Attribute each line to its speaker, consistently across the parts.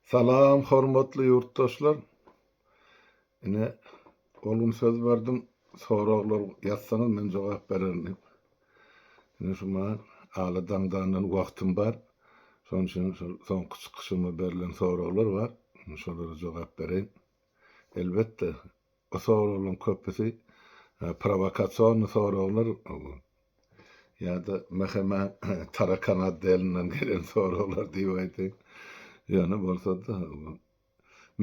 Speaker 1: Salam, hormatly ýurtdaşlar. Ine olgun söz berdim. Soraglar ýazsaňyz men jogap bererim. Ine şuma ala daňdandan wagtym bar. Şoň üçin soňky çykyşyma berilen soraglar bar. Şolara jogap bereň. Elbetde o soraglaryň köpüsi provokasiýon soraglar ýa-da meheme tarakanat delinden gelen soraglar diýip aýdyň. Ýani bolsa-da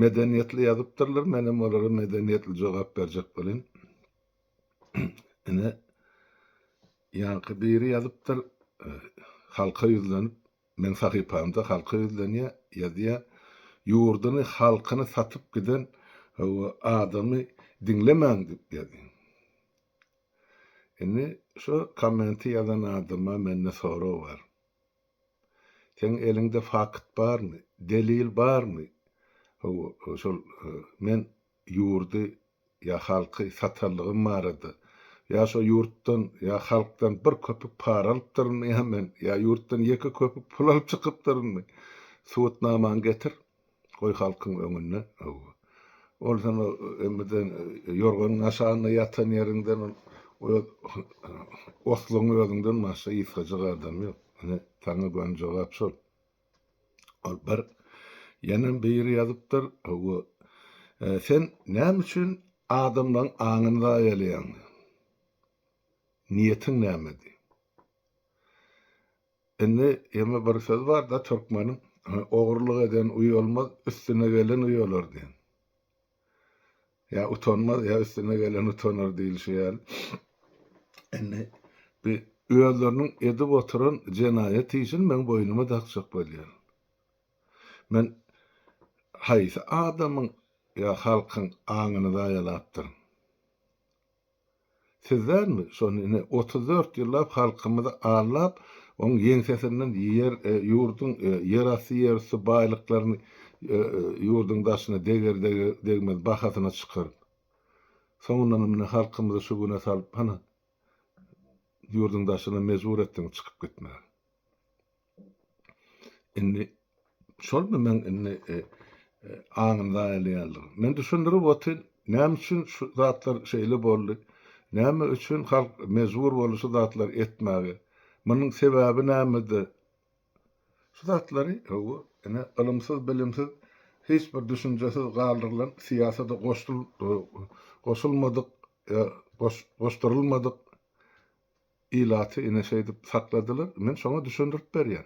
Speaker 1: medeniýetli ýazypdyrlar, menem olara medeniýetli jogap berjek bolyn. Ine ýanky biri ýazypdyr, halka ýüzlenip, men sahypamda halka ýüzlenýär, ýazýar, ýurduny, halkyny satyp giden adamy diňlemäň diýip ýazýar. Ine şu kommenti ýazan adama menne sorag bar. Sen elinde fakt barmy, delil barmy? Şol men ýurdy ýa halky satarlygym barady. Ýa şo ýurtdan ýa halkdan bir köpük para alypdyrmy men, ýa ýurtdan ýeki köpük pul alyp çykypdyrmy? Suwutnamaň getir, goý halkyň öňüne. Ol sana emmeden ýorganyň aşagyna ýatan ýerinden osluň özünden maşa ýyfajyk adam ýok. Ine taňa gön jogap şol. Ol bir ýene biri ýazypdyr, sen näme üçin adamlaryň aňyny gaýalýan? Niýetiň nämedi? Enne ýeme bir söz bar da türkmanyň, ogurlyk eden uý olmaz, üstüne gelen uý bolar diýen. Ya utanmaz, ya üstüne gelen utanar diýilşýär. Enne bir özleriniň edip oturan jenaýet işin men boynuma takjak bolýar. Men haýsy adamyň ya halkyň aňyny gaýalapdyr. Sizlermi? Şonu 34 ýyllap halkymyzy ağlap, onun ýeňsesinden ýurdun ýerasy ýersi baýlyklaryny ýurdun daşyna degmez bahasyna çykaryp. Soňundan mene halkymyzy şu güne salyp hana ýurdun daşyna mejbur etdiň çykyp gitmäge. Indi şolmy men aňyny gaýalýarlygy. Men düşündirip otyn, näme üçin şu zatlar şeýle boldy? Näme üçin halk mejbur bolýar zatlar etmäge? Munyň sebäbi nämedi? Şu zatlary ene ilmsiz, bilimsiz, hiç bir düşünjesiz galdyrylan siýasata goşulmadyk, goşdurulmadyk ilaty ene şeýdip sakladylar. Men şoňa düşündirip berýän.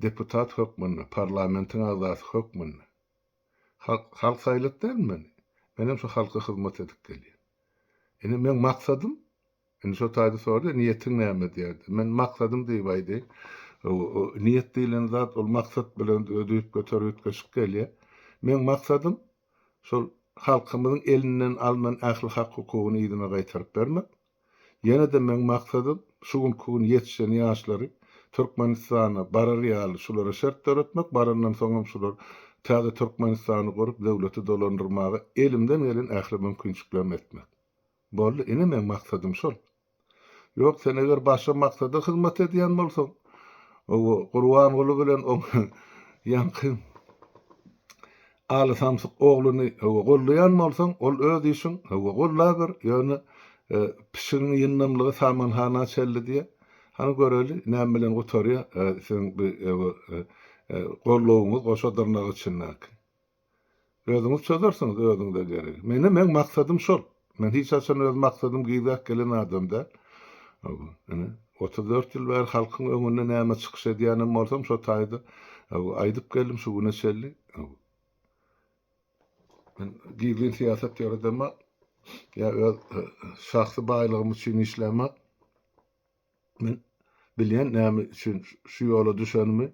Speaker 1: Deputat hökmünde, parlamentin agzasy hökmünde. Halk saýlatdyrmy? Menem şu halka hyzmat edip gelýär. Ene men maksadym, ene şu taýda sordy, niýetiň näme diýerdi. Men maksadym diýip aýdy. Niýet diýilen zat ol maksat bilen ödüýüp göterip geçip gelýär. Men maksadym şol halkymyzyň elinden alynan ähli hak hukugyny ýygyna gaýtaryp bermek. Ýene de men maksadym şu gün ýetişen ýaşlary Türkmenistana bararýaly şulara şertler etmek, barandan soňam şular täze Türkmenistany gorup döwleti dolandyrmagy elimden gelen ähli mümkinçiliklerni etmek. Boldy, ine men maksadym şol. Ýok, sen eger başga maksada hyzmat edýän bolsaň, Gurban Guly bilen ýanky aly samsyk ogluny gollaýan bolsaň, ol öz işiň gollaýar, ýöne pişiň ýynnamlygy samanhana çeldi diýe. Hany göreli, näme bilen gotarýar, sen gollawyňyz goşadyrnak içinnak. Özüňiz çözersiňiz, özüňde gerek. Men maksadym şol. Men hiç açan öz maksadym gyýdak gelen adamda. 34 ýyl bäri halkyň öňüne näme çykyş edýänim bolsam, şo taýda aýdyp geldim şu güne şelli. Men giýilen siýasat ýöredema ýa şahsy baýlygym üçin işleme. Men bilýän näme üçin şu ýola düşenimi,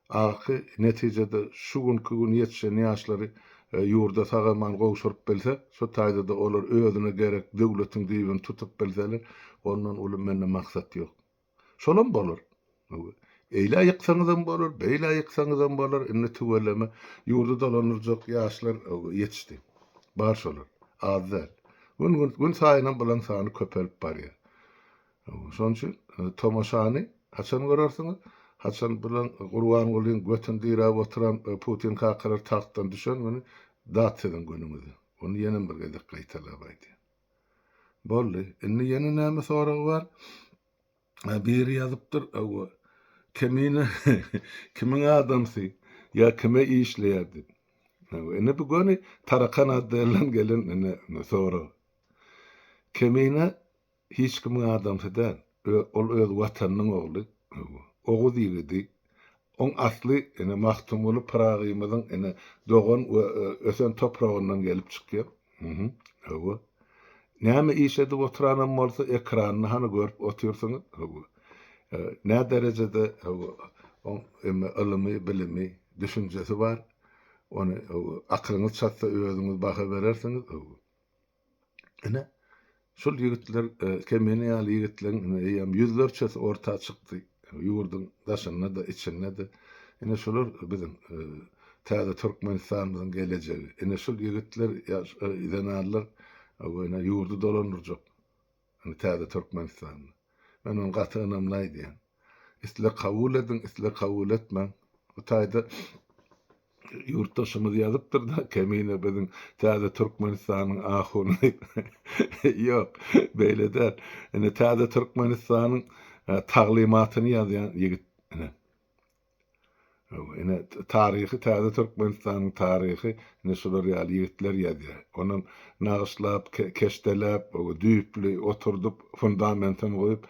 Speaker 1: aky netijede şu günkü gün ýetişen ýaşlary ýurda sagaman gowşurup belse, şu taýda da olar özüne gerek döwletiň diýibini tutup belseler, ondan ulum mende maksat ýok. Şolam bolar. Eýle ýyksaňyzam bolar, beýle ýyksaňyzam bolar, indi tüweleme ýurda dolanyrjak ýaşlar ýetişdi. Bar şolar, azal. Gün saýyna bulan sany köperip barýar. Şoň üçin tomaşany haçan görersiňiz? Hasan bilen Gurban Gulyň götün dirä oturan Putin kakarar tahtdan düşen güni dat edin günüňizi. Onu ýene bir gezek gaýtalabaýdy. Boldy. Inni ýene näme soragy bar? Biri ýazypdyr, kemine kimiň adamsy ya kime işleýärdi. Ene bu göni tarakan adlarlan gelen ene soragy. Kemine hiç kimiň adamsy däl. Ol öz watanynyň ogly. Ogu diýildi. On asly ene mahtum bolup Pragymyzyň ene dogan we ösen topragyndan gelip çykýar. Näme işedi oturanam bolsa ekranyny hany görüp otursaňyz, nä derejede on ilmi, bilimi, düşünjesi bar. Onu aklyňyz çatsa özüňiz baha berersiňiz. Ene şol ýigitler kemeni ýaly ýigitlerin ýa ýüzlerçesi orta çykdy. Ýurdun daşyna da içine de ene şolar bizim täze Türkmenistanyň gelejegi. Ene şol ýigitler ýa-da ene ýurdu dolanyrjak. Ene täze Türkmenistan. Men onu gatynamlaýdy. Isle kabul edin, isle kabul etmeň. Bu taýda yurttaşymyz ýazypdyr da kemine bizim täze Türkmenistanyň ahuny. Ýok, beýle däl. Ene täze Türkmenistanyň taglimatyny ýazýan ýigit ene. Ene tarihi täze Türkmenistanyň tarihi ene şolar ýaly ýigitler ýazýar. Onu nagyşlap, keşdelep, düýpli oturdup fundamentini goýup,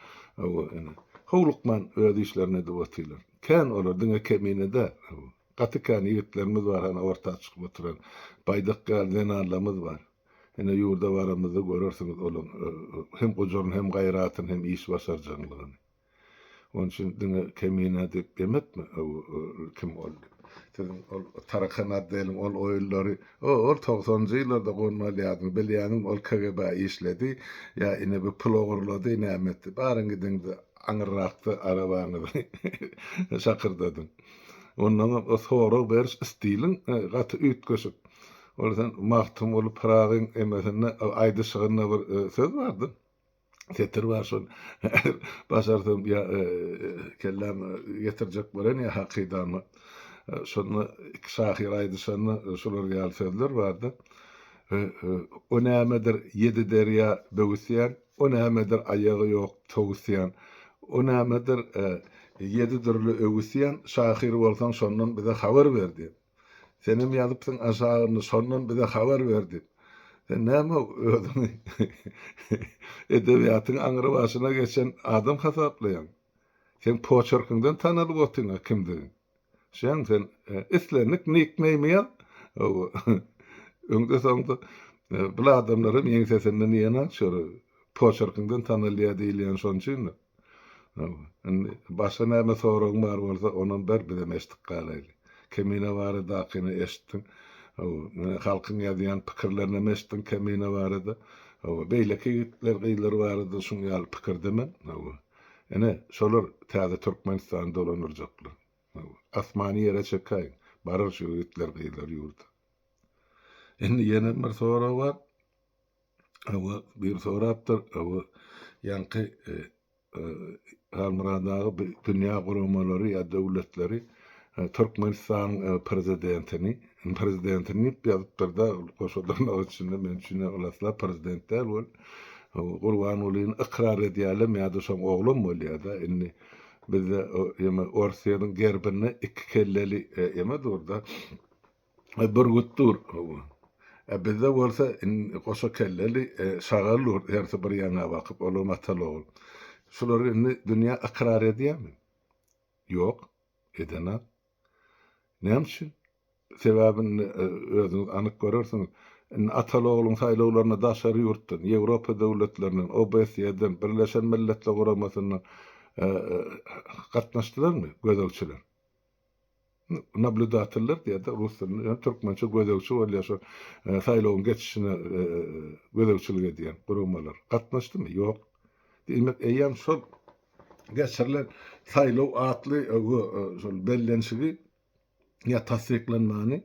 Speaker 1: ene howlukman öz işlerini de otylar. Ken olar diňe kemine de gatykan ýigitlerimiz bar, ana orta çykyp oturan. Baýdak galdenarlarymyz bar. Ene ýurda baramyzda görersiňiz olam hem gojorun hem gaýratyn hem iş başarjanylygyny. Onun için diňe kemine dep demekmi? Kim oldy? Sizin ol tarakan adlyň ol oýullary, ol 90-njy ýyllarda gormalýady, bilýäňiz ol KGB işledi, ýa ine bir plogurlady, nämetdi. Baryň gidiňde aňyrrakdy arabanyňy şakyrdadyň. Ondan o sorak beriş stilin gaty üýtgeşip. Olsan mahtum bolup Pragyň emesine aýdy şygyna bir söz bardy. Tetir var şol. Başardım ya kellam getirjek bolan ya hakydany. Şonu şahir aýdy şonu şolar ýaly sözler bardy. O nämedir 7 derýa böwüsýän, o nämedir aýagy ýok togusýan. O nämedir 7 türlü öwüsýän, şahir bolsaň şondan bize habar berdi. Senim ýazypsyň aşagyny şondan bize habar berdi. Sen näme özüňi edebiýatyň aňyry başyna geçen adam hasaplaýan. Sen poçerkiňden tanalyp otyňa kimdir? Sen islenik nikmeýmeýär. Öňde soňda bu adamlarym ýeňi sesinden ýene şol poçerkiňden tanalýar diýilýän şonçyn. Başga näme soragyň bar bolsa onuň bir bize eşitdik galaýly. Kemine bary dakyny eşitdim. Halkyň ýazýan pikirlerini eşitdim kemine barada. Beýleki ýigitler gyýlary barada şuň ýaly pikirdimen. Ene şolar täze Türkmenistan dolanyrjaklar. Asmany ýere çekaýyn. Barar şu ýigitler gyýlary ýurda. Endi ýene bir sorak bar. Bir sorapdyr. Ýanky Almyradagy dünýä guramalary ýa döwletleri Türkmenistan prezidentini ýazypdyr da goşulmagy üçin men üçin olasla prezidentler bol. Gurban Gulyň ikrar edýärler, ýa-da şoň oglum bolýar da. Indi bizde Orsiýanyň gerbini iki kelleli ýa-da durda bir gutdur. Bizde bolsa goşa kelleli şagalur herse bir ýana bakyp olar matalog. Şolar indi dünýä ikrar edýärmi? Ýok, edenä. Näme? Sebäbini özüňiz anyk görersiňiz. Atalogluň saýlawlaryna daşary ýurtdan, Ýewropa döwletlerinden, OBSE-den, Birleşen Milletler Guramasynyň gatnaşdylarmy gözegçiler? Nablüdatorlar diýär-de ruslar, türkmençe gözegçi bolýar şo saýlawyň geçişine gözegçilik edýän guramalar. Gatnaşdymy? Ýok. Demek eýam şol geçirilen saýlaw atly şol bellenşigi ýa tasdiklenmäni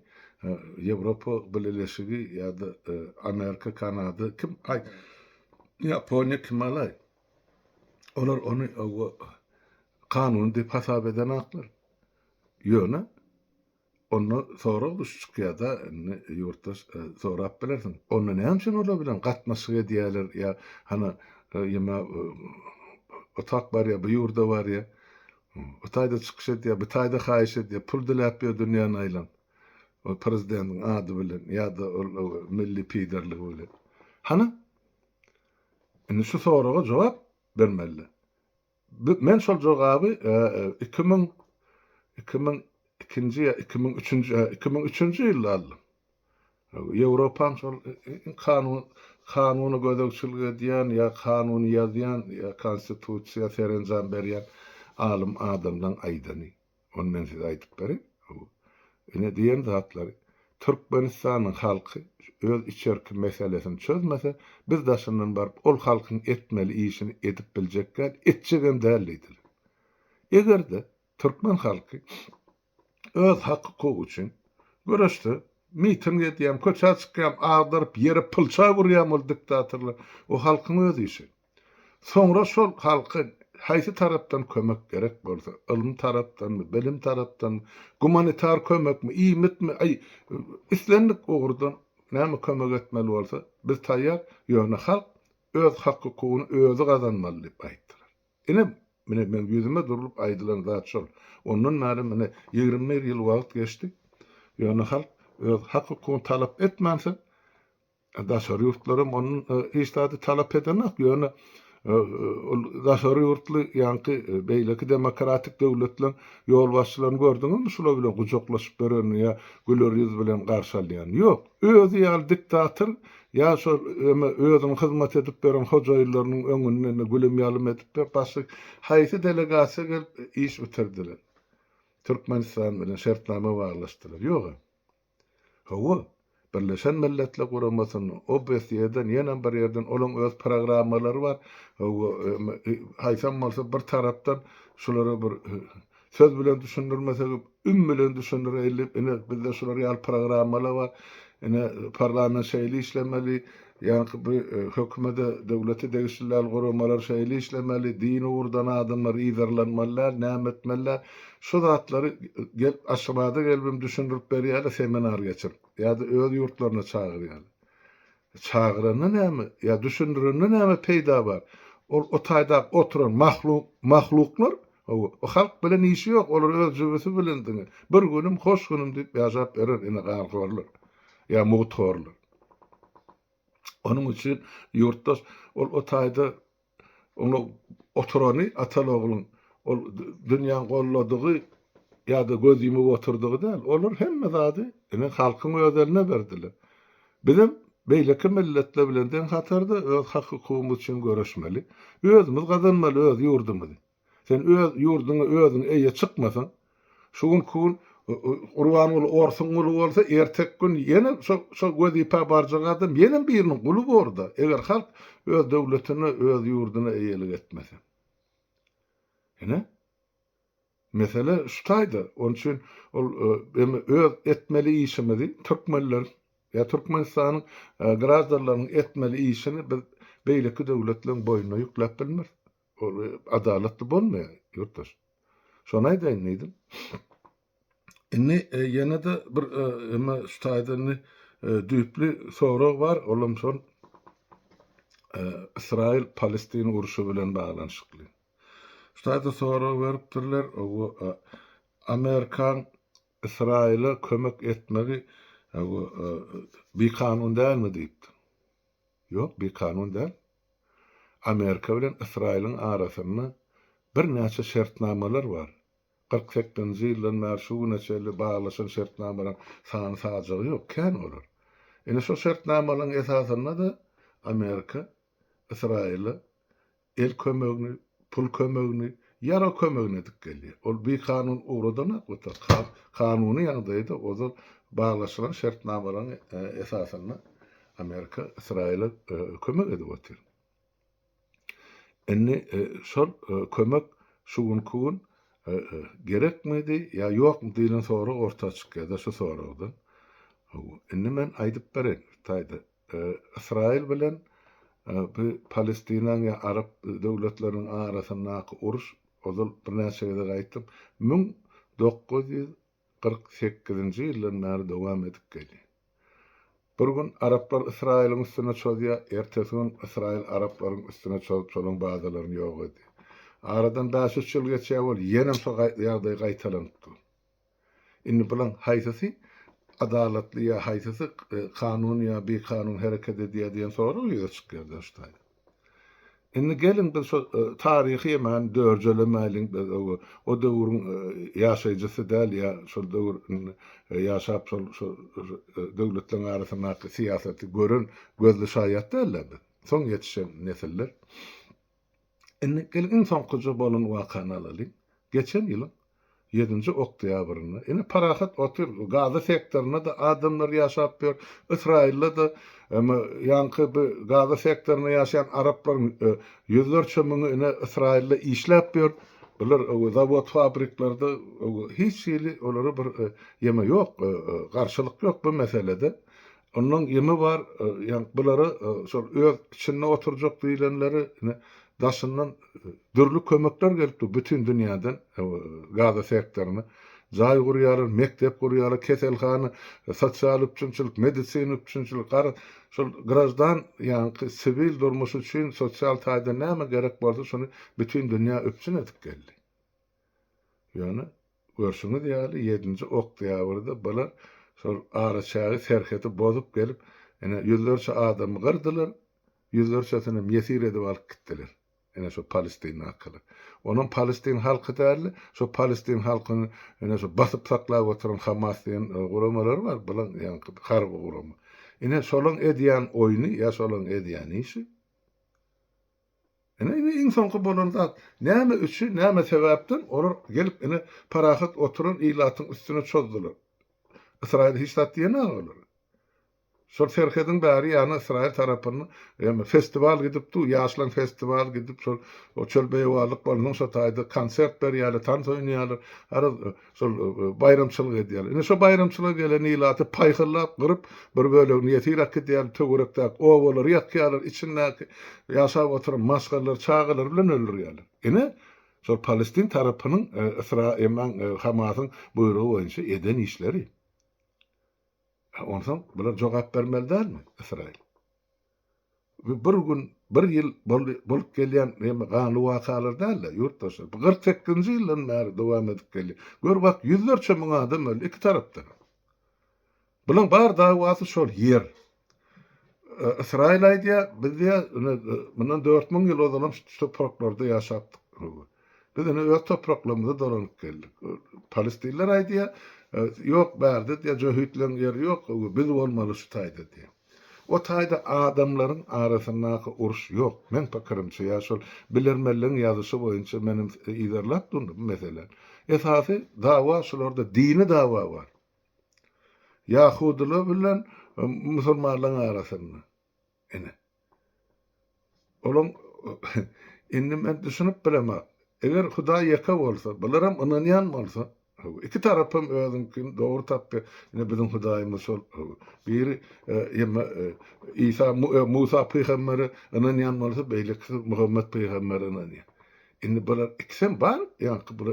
Speaker 1: Ýewropa Birleşigi ýa-da Amerika, Kanada kim Ýaponiýa kim alay? Olar onu kanun dip hasap eden aklar. Ýöne onu sonra düşükýär da ýurtdaş sorap bilersiň. Onu näme üçin ola bilen gatnaşyk edýärler ýa hana ýema otak bar ýa bu ýurda bar ýa o taýda çykyş edýär, bu taýda haýyş edýär, pul diläp ýa dünýäni aýlan. O prezidentiň ady bilen ýa-da milli piderligi bilen. Hana indi şu soraga jogap bermeli. Men şol jogaby 2002-nji ýa 2003-nji ýylda aldym. Ýewropaň şol kanuny gödekçilik edýän ýa kanuny ýazýan ýa konstitusiýa serenjam berýän alym adamdan aýdany. Onu men size aýdyp bereyim. Ine diýen zatlary Türkmenistanyň halky öz içerki meselesini çözmese biz daşyndan baryp ol halkyň etmeli işini edip biljekler, etjegem däldiler. Egerde Türkmen halky öz hakyky üçin görüşdi, miting edýän, köçe çykýan, agdaryp ýere pylça burýan ol diktatorlar, o halkyň öz işi. Soňra şol halky haýsy tarapdan kömek gerek bolsa, ilim tarapdanmy, bilim tarapdanmy, humanitar kömekmi, iýmitmi, islendik ogurdan näme kömek etmeli bolsa, biz taýýar, ýöne halk öz hakykyny özü gazanmaly diýip aýtdylar. Ine men ýüzüme durup aýdylan zat şol. Ondan näme mene 20 ýyl wagt geçdi. Ýöne halk öz hakykyny talap etmänse, daşary ýurtlarym onuň iştady talap edenek, ýöne daşary ýurtly ýanky beýleki demokratik döwletler ýol başçylaryny gördüňizmi? Şular bilen gujaklaşyp beren ýa güler ýüz bilen garşy alýan. Ýok, özü ýa diktator ýa şol özüň hyzmat edip beren hojaýylarynyň öňünden gülüm ýalym edip başy haýsy delegasiýa gelip iş bitirdiler. Türkmenistan bilen şertname baglaşdylar. Ýok. Hawa Birleşen Milletler Guramasynyň OBSE-den ýene bir ýerden olaň öz programmalary bar. Haýsam bolsa bir tarapdan şulara bir söz bilen düşündirmesek, bilen düşündirilip, bizde şulara ýal programmalar bar. Parlament şeýle işlemeli, ýa-ni hökümete, döwlete degişler guramalar şeýle işlemeli, din uğurdan adamlar ýyzarlanmalylar, näme etmeliler. Şu zatlary gelip aşamada gelbim düşündirip berýärler, seminar geçirip ýa-da öz ýurtlaryna çagyrýarlar. Çagyrany näme? Ýa düşündireni näme peýda bar? O taýda oturan mahluklar, o halk bilen işi ýok, olar öz jübesi bilen bir günüm hoş günüm diýip ýaşap berer ine gargorlar. Ya muhtorlar. Onun için yurttaş o taýda onu oturany ataloglyň ol dünýäň golladygy ýa-da gözüme oturdygy däl. Olar hemme zady ine halkyň özeline berdiler. Bizim beýleki milletler bilen den hatarda öz hakykymyz üçin görüşmeli. Özümiz gazanmaly öz ýurdumuzy. Sen öz ýurduňy özüň eýe çykmasaň, şugun kun Urwan ol orsun ulu bolsa ertek gün ýene şo gözipe barjak adam ýene biriniň guly borda. Eger halk öz döwletine, öz ýurduny eýelik etmese. Ene? Mesele şu taýda. Onun üçin ol öz etmeli işimizi Türkmenler ýa Türkmenistanyň grazdanlarynyň etmeli işini biz beýleki döwletleriň boýuna ýükläp bilmez. Ol adaletli bolmaýar ýurtdaş. Şonu aýdyň. Inni ýene de bir şu taýda düýpli sorag bar, olam şol Israil-Palestin uruşy bilen baglanşykly. Şu taýda sorag beripdirler, o Amerikan Israile kömek etmegi bir kanun dälmi diýipdir. Ýok, bir kanun däl. Amerika bilen Israil'in arasynda bir näçe şertnamalar bar. 48-nji ýyldan bäri şu näçeli baglaşan şertnamalar sany sajagy ýok, kän olar. Ene şu şertnamalaryň esasynda da Amerika Israil'e el kömegini, pul kömegini, ýara kömegini edip gelýär. Ol bir kanun uğradan öter. Kanuny ýagdaýda ozal baglaşylan şertnamalaryň esasynda Amerika Israil'e kömek edip öter. Enne şol kömek şugun kun gerekmedi ya ýokmy diýilen sonra orta çykýar şu soragdan. Enne men aýdyp beren taýda Israil bilen bu Palestinaň ýa Arap döwletleriniň arasyndaky uruş ozal bir näçe de gaýtdym. 1948-nji ýyldan bäri dowam edip gelýär. Bir gün Araplar Israilyň üstüne çözdüýär, ertesi gün Israil Araplaryň üstüne çözdü, şolaryň bazalaryny ýok etdi. Aradan 5 ýyl geçýär bol, ýene şo ýagdaý gaýtalandy. Indi bilen haýsysy adalatly ýa haýsysy kanun ýa bir kanun hereket edýär diýen soru ýüze çykýar dostlar. Indi gelin biz şo taryhy ýa-da dörjelemäliň o döwrüň ýaşaýjysy däl ýa şol döwür ýaşap şol döwletleriň arasyndaky siýasaty gören gözli şaýat däldi. Soň ýetişen nesiller. Indi gelin soňkuja bolan wakany alaly. Geçen ýyl 7-nji oktýabryny ene parahat otur Gaza sektoryna da adamlar ýaşap ber. İsrailde de ýanky bir Gaza sektoryna ýaşaýan Araplar ýüzlerçe müňü ene Israilde işläp ber. Bular zawod fabriklarda hiç ýyly olary bir ýeme ýok, garşylyk ýok bu meselede. Onuň ýeme bar, ýani bulary şol öz içinde oturjak diýlenleri daşyndan dürli kömekler gelipdi bütün dünýäden Gaza sektoryna. Jaý gurýar, mektep gurýar, keselhana, sosial üçinçilik, medisina üçinçilik, şol grajdan ýani sivil durmuş üçin sosial taýda näme gerek bolsa şonu bütün dünýä öpsün edip geldi. Ýani görşüňiz ýaly 7-nji oktýabrda bular şol ara çagy serheti bozup gelip ene ýüzlerçe adamy gyrdylar, ýüzlerçesini mesir edip alyp gitdiler. Ene şo Palestin hakyly. Onun Palestin halky däl, şo Palestin halkyny ene şo basyp saklap oturan Hamas diýen guramalary bar, bilen ýani harby guramy. Ene şolaň edýän oýny, ýa şolaň edýän işi. Ene insonky bolanda näme üçin, näme sebäpden olar gelip ene parahat oturan ilatyň üstüne çözdiler. Israil hiç diýene olar. Şol serhedin bäri ýany Israil tarapyny festival gidipdi, ýaşlan festival gidip şol o çölbeýwalyk bolan şo taýda konsert berýärler, tans oýnaýarlar, ara şol bayramçylyk edýärler. Ine şo bayramçylyk gelen ilaty paýhylap gyryp bir bölegini ýetirek edýär, töwerekde owalar ýakýarlar, içindäki ýaşap oturan maşgalar, çağalar bilen öldürýärler. Ine şol Palestin tarapynyň Israil Hamasyň buyrugy boýunça eden işleri. Ondan bular jogap bermelidirmi İsrail? Bir gün, bir ýyl bolup gelýän gany wakalar däl, ýurtdaşlar. 48-nji ýyldan bäri dowam edip gelýär. Gör bak, ýüzlerçe müň adam öldü iki tarapdan. Bulan bar dawasy şol ýer. İsrail aýdýar, bizde bundan 4000 ýyl ozalam şu topraklarda ýaşapdyk. Biz ene öz topraklarymyzda dolanyp geldik. Palestinler aýdýar, yok berdi diye Cöhütlen yer yok, biz olmalı şu taýda diye. O taýda adamlaryň arasyndaky uruş yok. Men pakirimçe ýa şol bilermeliň ýazyşy boýunça menim ýerlap durdy bu mesele. Esasy dawa şolarda dini dawa bar. Yahudylar bilen musulmanlaryň arasynda. Ene. Olam indi men düşünüp bilemem. Eger Huda ýeka bolsa, bularam inanýan bolsa, iki tarapym özüňki dogry tapdy. Ine bizim Hudaýymyz şol biri İsa Musa peýgamberi inanýan bolsa, beýleki Muhammed peýgamberi inanýan. Indi bular ikisi bar, ýa-ni bu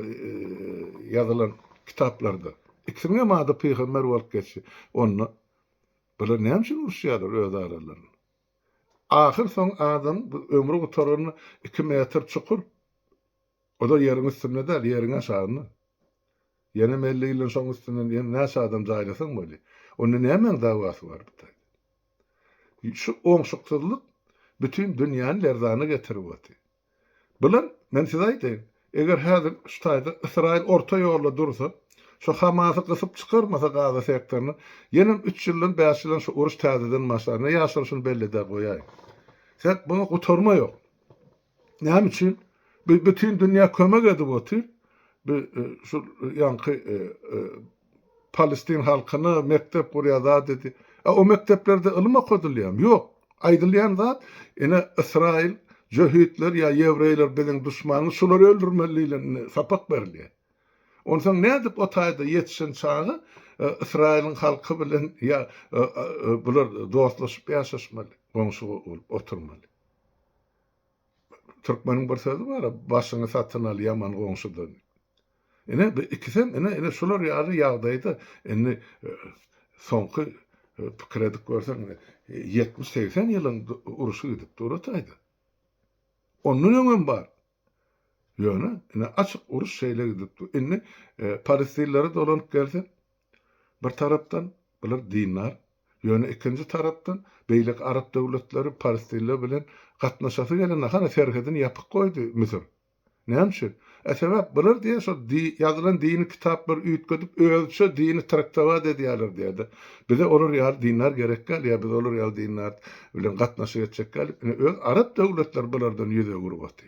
Speaker 1: ýazylan kitaplarda. İkisine mada peýgamber bolup geçdi. Onu bular näme üçin uruşýarlar öz aralarynda? Ahir soň adam ömrü gutarany 2 metr çukur. O da ýeriň üstünde däl, ýeriň aşagyna. Ýene 50 ýyl soň üstünden ýene näçe adam jaýlasaň boli. Onu näme dawasy bar bu taýda. Şu oňşuksyzlyk bütün dünýäni lerzany getirip otdy. Bular men size aýdym, eger häzir şu taýda Israil orta ýolda dursa, şu Hamasy gysyp çykarmasa Gaza sektoryny, ýene 3 ýyldan 5 ýyldan şu uruş täzeden başlarına ýaşaryşyny belli edip goýaý. Sen bunu gutarma ýok. Näme üçin? Bütün dünýä kömek edip otyr. Şu ýanky Palestin halkyny mektep gurýar dedi. O mekteplerde ilim okudylýar. Ýok. Aýdylýan zat ene Israil, Cöhütler ýa Ýewreýler bilen düşmany şolary öldürmeliligini sapak berýär. Ondan ne edip o taýda ýetişen çagy Israil'in halky bilen ýa bular dostlaşyp ýaşaşmaly, goňşy bolup oturmaly. Türkmenin bir sözü var, başyny satyn al ýaman goňşudan. Ene ikisem ene şular ýaly ýagdaýda ene soňky pikir edip görseň 70-80 ýylyň uruşy gidip durataydy. Onun öňem bar. Ýöne ene açyk uruş şeýle gidip ene Palestinlere dolanyp gelse bir tarapdan bular dinar, ýöne ikinji tarapdan beýlik Arap döwletleri Palestinler bilen gatnaşasy gelen hana serhedini ýapyp goýdy Misir. Näme? Sebäp bular diýe şo ýazylan dini kitaplar üýtgedip özçe dini traktawa edýärler diýdi. Bize olar ýa dinar gerek gal ýa biz olar ýa dinar bilen gatnaşyp etjek gal. Öz Arap döwletler bulardan ýüze gurbatdy.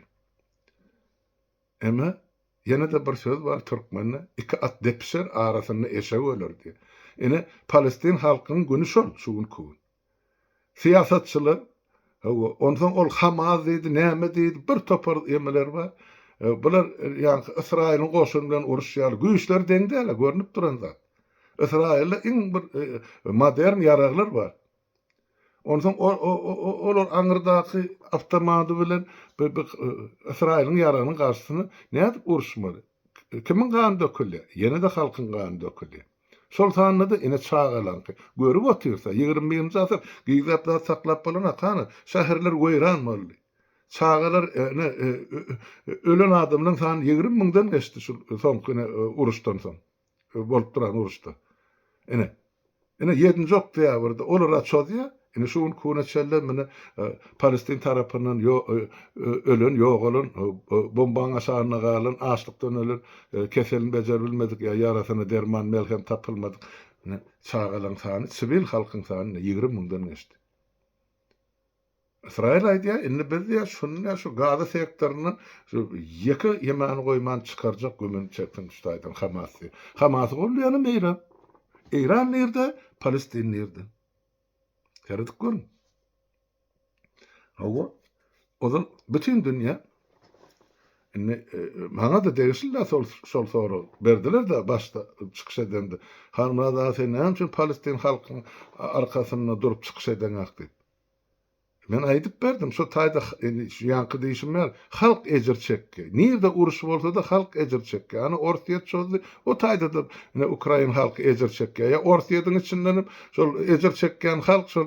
Speaker 1: Emma ýene de bir söz bar türkmenne iki at depser arasyny eşe ölerdi. Ene Palestin halkynyň güni şol, şu gün kun. Siýasatçylar ondan ol Hamas diýdi, näme diýdi, bir topar emeler bar. Bular ýa-ni Israýlyň goşuny bilen uruşýar, güýçler deňdäle görnüp duran zat. Israýilde iň bir modern ýaraglar bar. Ondan olar aňyrdaky awtomady bilen Israýlyň ýaragynyň garşysyny näde uruşmaly? Kimin gany döküldi? Ýene de halkyň gany döküldi. Şol sanyny da ine çağalanky. Görüp otyrsa 21-nji asyr gyýzaplar saklap bolan akany şäherler goýran boldy. Çağalar ölen adamlaryň sany 20 000dan geçdi şu soňky uruşdan soň. Bolup duran uruşda. Ene 7-nji oktýabrda olar açýardy. Ine şuň kuna çellen mene Palestin tarapyndan ölen, ýogalan, bombaň aşagyna galan, açlykdan ölen, keselin bejer bilmedik ýa ýarasyna derman melhem tapylmadyk. Çağalan sany, sivil halkyň sany 20 000dan geçdi. Israil aýdýar, indi biz ýa şunu şu Gaza sektorunyň şu ýeke ýemany goýman çykarjak gömün çekden tutaydan Hamasy. Hamasy golýany Eýran. Eýran nerede? Palestin nerede? Kerdik görün. Hawa ozan bütün dünýä maňa da degişler sol soru berdiler de başta çykyş edendi. Hanma da sen näme üçin Palestin halkynyň arkasyna durup çykyş eden akdy? Men aýdyp berdim, şo taýda ýanky diýişim bar. Halk ejir çekki. Nirde uruş bolsa da halk ejir çekki. Ana ortaýa çözdü. O taýda da Ukraina halky ejir çekki. Ya ortaýadyň içinden şol ejir çekken halk şol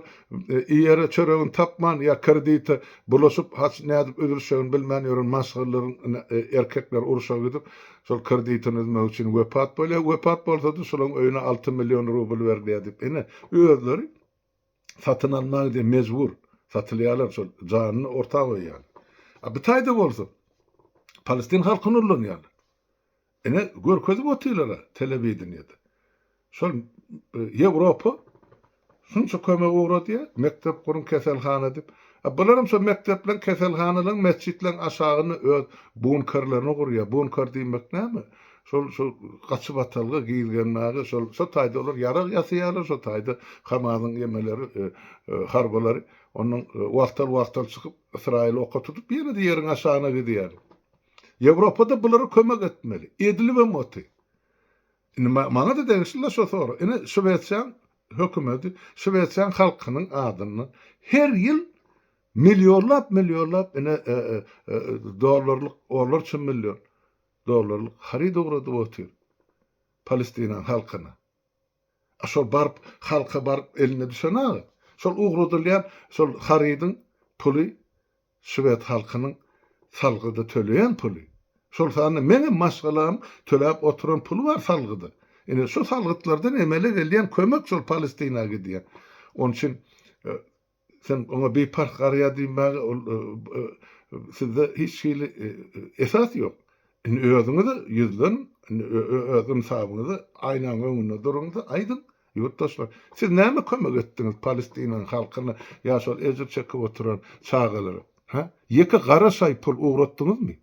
Speaker 1: ýere çöregin tapman ya krediti bulaşyp haç nädip öldürüşýän bilmän ýörün maşgallaryň erkekler uruşa gidip şol kreditini ödämek üçin wepat bolýar. Wepat bolsa da şolaryň öýüne 6 milyon rubl berdi dip. Ene özleri satyn almak diye mejbur. Satılýarlar şol janyny orta goýýar. Bu taýda bolsa Palestin halkyny ullanýar. Ene görkezip otyrlar telewizionyada. Şol Ýewropa şunça kömek uğrady, mektep gurun keselhana dip. Bularam şol mektep bilen keselhanalaryň, mesçitleň aşagyny öz bunkerlerini gurýar. Bunker diýmek näme? Şol gaçyp atalga giýilgenmäge şol taýda olar ýarag ýasýarlar, şol taýda Hamasyň ýemeleri, harbalary onun wagtal çykyp Israýil oka tutup ýene de ýeriň aşagyna gidýär. Ýewropada bulary kömek etmeli. Edilip emoti. Ine maňa da degişler şo soru. Ine Şweýçarýan hökümeti, Şweýçarýan halkynyň adyny her ýyl milyonlap ine dollarlyk, olar üçin milyon dollarlyk harid uğradyp otyr. Palestina halkyna. Şol barp halka barp eline düşenä. Şol uğradylýan şol haridyň puly Şweýet halkynyň salgyda töleýän puly. Şol sany meniň maşgalam töläp oturan pul bar salgyda. Ene şu salgytlardan emele gelýän kömek şol Palestinaga gidýär. Onun üçin sen ona bir park garýa diýmek sizde hiç şeýle esas ýok. Özüňizi ýüzden özüm sabyňyzy aýnaň öňünde durunsa aýdyn. Yurttaşlar, siz näme kömek etdiňiz Palestinaň halkyna ýa şol ejir çekip oturan çağalary? Ýeke garaşay pul uğratdyňyzmy?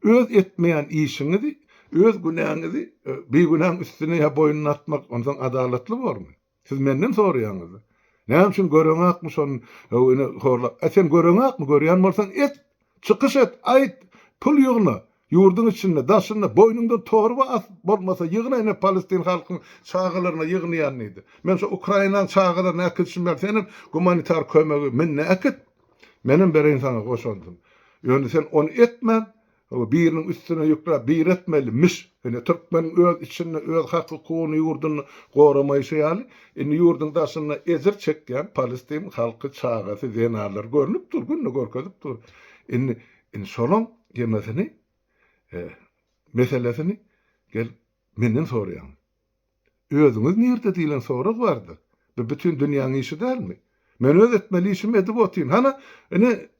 Speaker 1: Öz etmeýän işiňizi, öz günäňizi bir günäň üstüne ýa boýnuny atmak ondan adalatly bormy? Siz menden soraýaňyz. Näme üçin göreňäkmi şonu horlap? Sen göreňäkmi? Görýän bolsaň et, çykyş et, aýt, pul ýogna. Yurdun içinde, daşında, boynunda torba bolmasa yığına ene Palestin halkının çağılarına yığınayan neydi? Men şu Ukrayna'nın çağılarına akıtışım var. Senin humanitar kömegi, men ne akıt? Menin bereyin sana koşundum. Ýöne sen onu etmen, o birinin üstüne ýükle, bir etmelimiş. Yani Türkmen öz içinde öz hakykyny ýurduny goramayşy ýaly. Indi ýurdun daşyna ezer çekýän Palestin halky çagasy denarlar görünüp dur, günni görkezip dur. Indi şolon gemesini meselesini gel menden soraýan. Özüňiz nerede diýilen sorak bardy. Bu bütün dünýäň işi dälmi? Men öz etmeli işimi edip otayım. Hana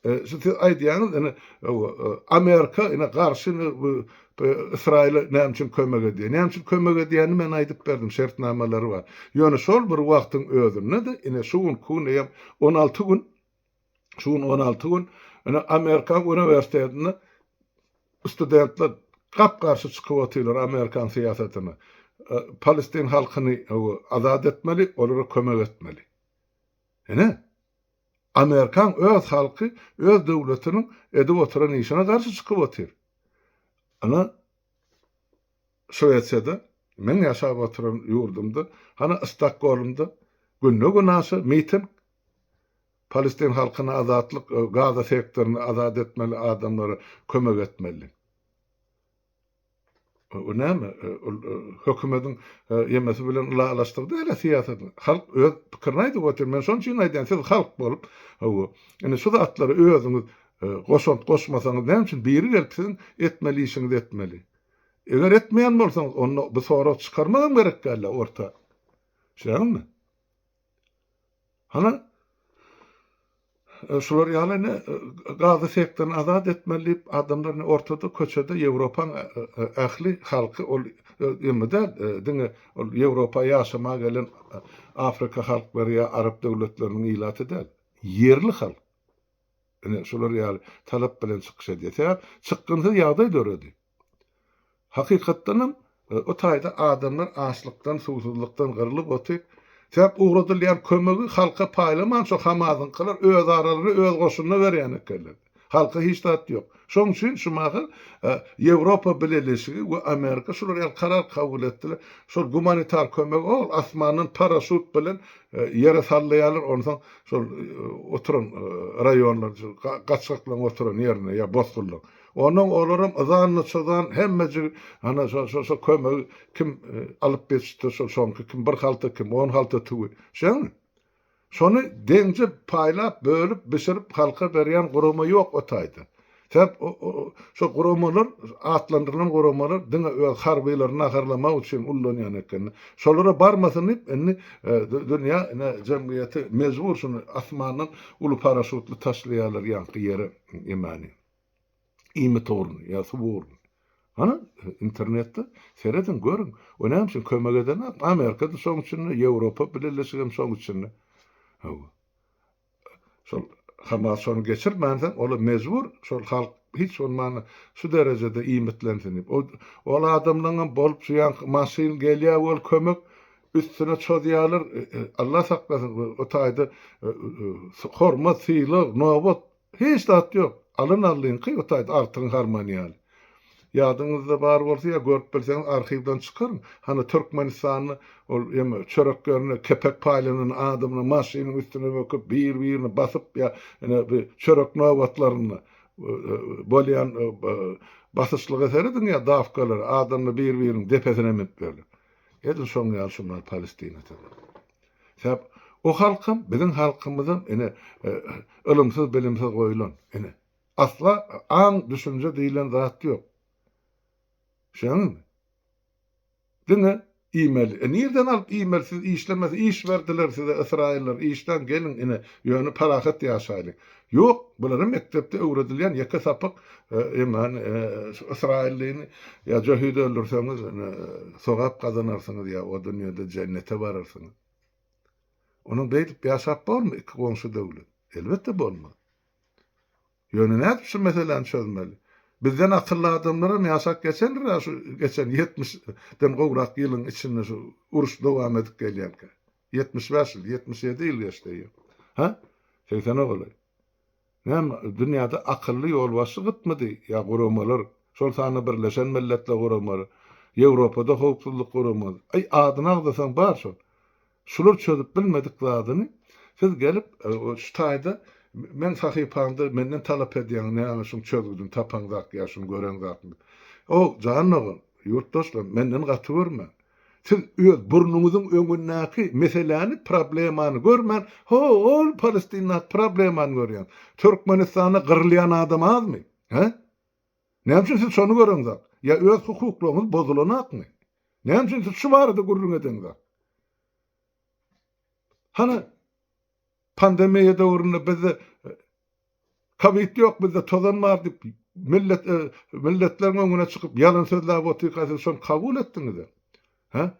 Speaker 1: siz aýdýaňyz Amerika garşy İsrail'e näme üçin kömek edýär? Näme üçin kömek edýärini men aýdyp berdim, şertnamalary bar. Ýöne şol bir wagtyň özünde şuň kun 16 gün şuň 16 gün Amerika universitetinde studentler gapgarşy çykyp otyrlar Amerikan siýasatyna. Palestin halkyny azad etmeli, olara kömek etmeli. Amerikan öz halky, öz döwletiniň edip oturan işine garşy çykyp otyr. Ana Şweýçede men ýaşap oturan ýurdumda, hana Stockholmda günne günasy miting Palestin halkyna azatlyk, Gaza sektoruny azad etmeli, adamlara kömek etmeli. O näme? Hökümetiň ýemesi bilen ulalaşdyrdy ele siýasaty. Halk öz pikirini aýdyp otur. Men şoň üçin aýdýan, siz halk bolup, indi şu zatlary özüňiz goşmasaňyz näme üçin biri gelip sizin etmeli işiňizi etmeli. Eger etmeýän bolsaňyz, onu bu sorak çykarmagyň gerek gälle orta. Şeýleňmi? Hana şular ýaly Gaza sektoruny azad etmeli, adamlaryny ortada köçede Ýewropaň ähli halky ol ýemede diňe ol Ýewropa ýaşama gelen Afrika halkları ýa Arap döwletleriniň ilaty däl. Yerli halk. Şular ýaly talap bilen çykyş edýär. Çykgynda ýagdaý döredi. Hakykatdanam o taýda adamlar açlykdan, susuzlukdan gyrylyp otyp, täp uğradylýan kömegi halka paýlaman şo hamazyň kylar, öz aralary öz goşunyna berýän ekenler. Halka hiç tat ýok. Şoň üçin şu magy Ýewropa bileşigi we Amerika şular ýaly karar kabul etdiler. Şol humanitar kömek ol, asmanyň parasut bilen ýere sallaýarlar, ondan şol oturan raýonlar, gaçaklan oturan ýerine ýa bozgullar. Onun olaram azanlı çözan hemmeci ana şo kömegi kim alıp geçti şonky kim bir halta kim 10 halta tuğu. Şeň şonu deňce paýlap bölüp bişirip halka berýän gurama ýok o taýda. Täp şo guramalar atlandyrylan guramalar diňe öz harbylaryny agarlamak üçin ullanýan eken. Şolara barmasyn ip dünýä jemgyýeti mezbur şunu asmanyň uly paraşutly taşlaýarlar ýanky ýere emani. İmetorun ya suborun. Hana internette seredin görün. O näme üçin kömek eden Amerikada şoň üçin Ýewropa bileşigem şoň üçin. Şol Hamas şonu geçirmänsen ola mezbur şol halk hiç olmany şu derejede imetlensin. O adamlaryň bolup şuyan maşyn gelýär bol kömek üstüne çödýärler. Allah saklasın o taýda hormat, syýlyk, nowbat hiç tat ýok. Alın alın ki o taýda artyň harmoniýaly. Ýadyňyzda bar bolsa ýa görüp bilseňiz arhivden çykaryn. Hana Türkmenistanyny ol ýeme çöreklerini kepek paýlanyň adamyny maşynyň üstüne böküp bir-birini basyp ýa bir çörek nowatlaryny bolýan basyşlygy serediň ýa dafkalar adamny bir-birini depesine minip berler. Edil şoň ýaly şunlar Palestinada. Sebäp o halkym biziň halkymyzyň ılımsız bilimsiz goýulan asla an düşünce diýilen zat ýok. Şeňmi? Diňe e-mail. Nerden alıp e-mail siz işlemez, iş verdiler size Israiller, işden gelin ýöne parahat ýaşaýly. Ýok, bular mektepde öwredilýän ýeke sapyk Israilliň ýa jehide öldürseňiz sogap kazanarsyňyz ýa o dünýede cennete bararsyňyz. Onu beýdip ýaşap bolmy iki goňşy döwlet? Elbetde bolmaz. Ýöne näme şu meseleni çözmeli? Bizden akıllı adamlara ýaşak geçenler şu geçen 70'den gowrak ýylyň içinde şu uruş dowam edip gelýär. 75 ýyl, 77 ýyl geçdi. Ha? 80 bolay. Näme dünýäde akıllı ýol başy gitmedi ýa guramalar, şol sany birleşen milletler guramalar, Ýewropada howpsuzlyk guramalar. Ay adyny agdasaň bar şol. Şular çözüp bilmedik zadyny siz gelip şu taýda Men sahypamda menden talap edýän näme şuň çözgüdün tapaňdak ýa şuny göreňdak. O janlygy ýurtdaşlar menden gaty görme. Siz öz burnuňyzyň öňündäki meseleni, problemany görmän, ol Palestina problemany görýän. Türkmenistany gyrlayan adam azmy? He? Näme üçin siz şonu göreňdak? Ya öz hukuklaryňyz bozulanakmy? Näme üçin siz şu barada gurrun edňiz? Hani pandemiýa döwründe bizde Covid ýok, bizde tozanmar dip milletlerin öňüne çykyp ýalan sözler botykasyny şonu kabul etdiňiz. Ha?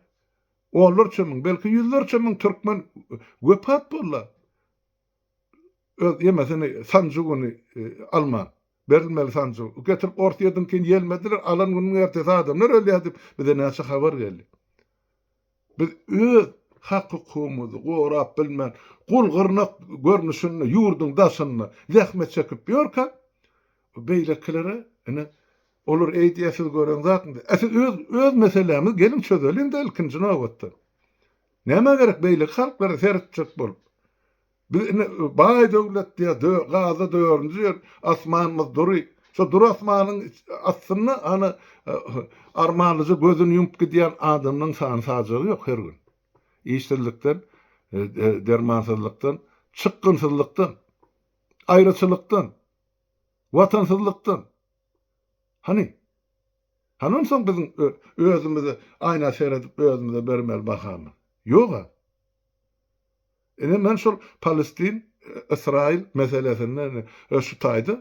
Speaker 1: Onlarça min, belki yüzlerce min Türkmen wepat bollar. Ýemesini sanjugyny alman, berilmeli sanjugy. Getirip ortaýadan keyin ýelmediler, alan günüň ertesi adamlar ölýär dip bize näçe habar geldi. Biz öz hak hukumumuzy gorap bilmän, kul gyrnak görnüşini, ýurduň daşyny zähmet çekip ýörkä, beýlekilere ene olur eýdýäsiz gören zatyndy. Siz öz meselemiz gelin çözelim de ilkinji nowatda. Näme gerek beýle halklara sertçek bolup. Biz baý döwlet diýe gaza döwründe asmanymyz duruy. Şo dur asmanyň astyny ana armanlyjy gözüni ýumyp gidýän adamyň sany sajagy ýok her gün. İşsizlikden, dermansyzlykdan, çykgynsyzlykdan, aýryçylykdan, watansızlykdan. Hani soň biziň özümizi aýna seredip özümize bermeli bakamy. Ýok. Men şol Palestin, Israil meselesinden şu taýdy,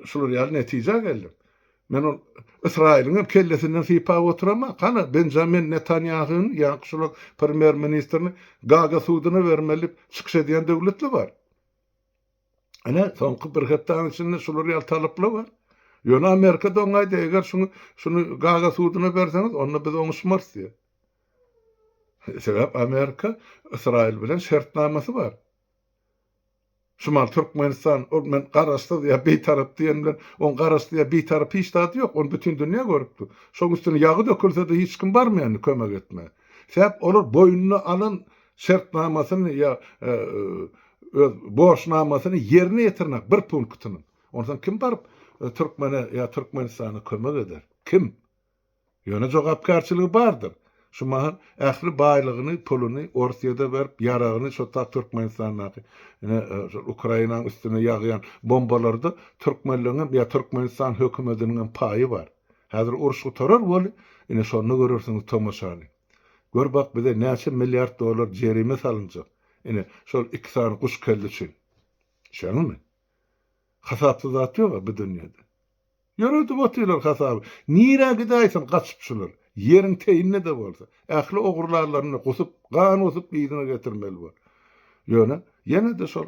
Speaker 1: şular ýaly netije geldim. Men ol Israil'in kellesinden sypap oturama. Kana Benjamin Netanyahu'nun ýa-da premier ministrini Gaga suudyna bermeli çykyş edýän döwletler bar. Ana soňky bir hepden içinde şular ýaly talyplar bar. Ýöne Amerika da oňaýdy, eger şunu Gaga suudyna berseňiz, onda biz oňuşmarys diýär. Sebäp Amerika Israil bilen şertnamasy bar. Şumal Türkmenistan, men garaşdy ýa beýtarap diýen bilen, on garaşdy ýa beýtarap hiç taýdy ýok, onu bütün dünýä görüpdi. Şoň üstüne ýagy dökülse de hiç kim barmaýan kömek etme. Sebäp olar boýnuny alan şertnamasyny ýa öz borçnamasyny ýerine ýetirmek bir punktyny. Ondan kim baryp Türkmene ýa Türkmenistana kömek eder? Kim? Ýöne jogapkarçylygy bardyr. Şumahan ähli baýlygyny, puluny ortaýada berip, ýaragyny şo Türkmenistanyň, Ukrainanyň üstüne ýagýan bombalarda Türkmenleriň ýa Türkmenistan hökümetiniň paýy bar. Häzir uruş gutarar bol, ine şonu görürsiňiz tomaşany. Gör bak bize näçe milliard dollar jerime salynjak. Ine şol 2 sany guş keldi üçin. Şanymy? Hasapsız zat ýok bu dünýede. Ýörüdi botylar hasapy. Nire gidaýsyn gaçypçylar. Yerin teýinne de bolsa, ähli ogurlarlaryny gusup, gan usup ýygyna getirmeli bol. Ýöne, ýene de şol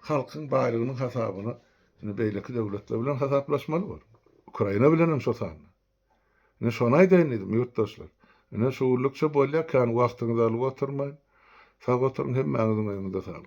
Speaker 1: halkyň baýlygynyň hasabyny beýleki döwletler bilen hasaplaşmaly bol. Ukraina bilen hem şo sany. Ne şonu aýdyn edim ýurtdaşlar. Ne şuurlukça bolýar, kan wagtyňyzy alyp oturmaýyn. Sag oturun, hemmäňiziň öňünde sag.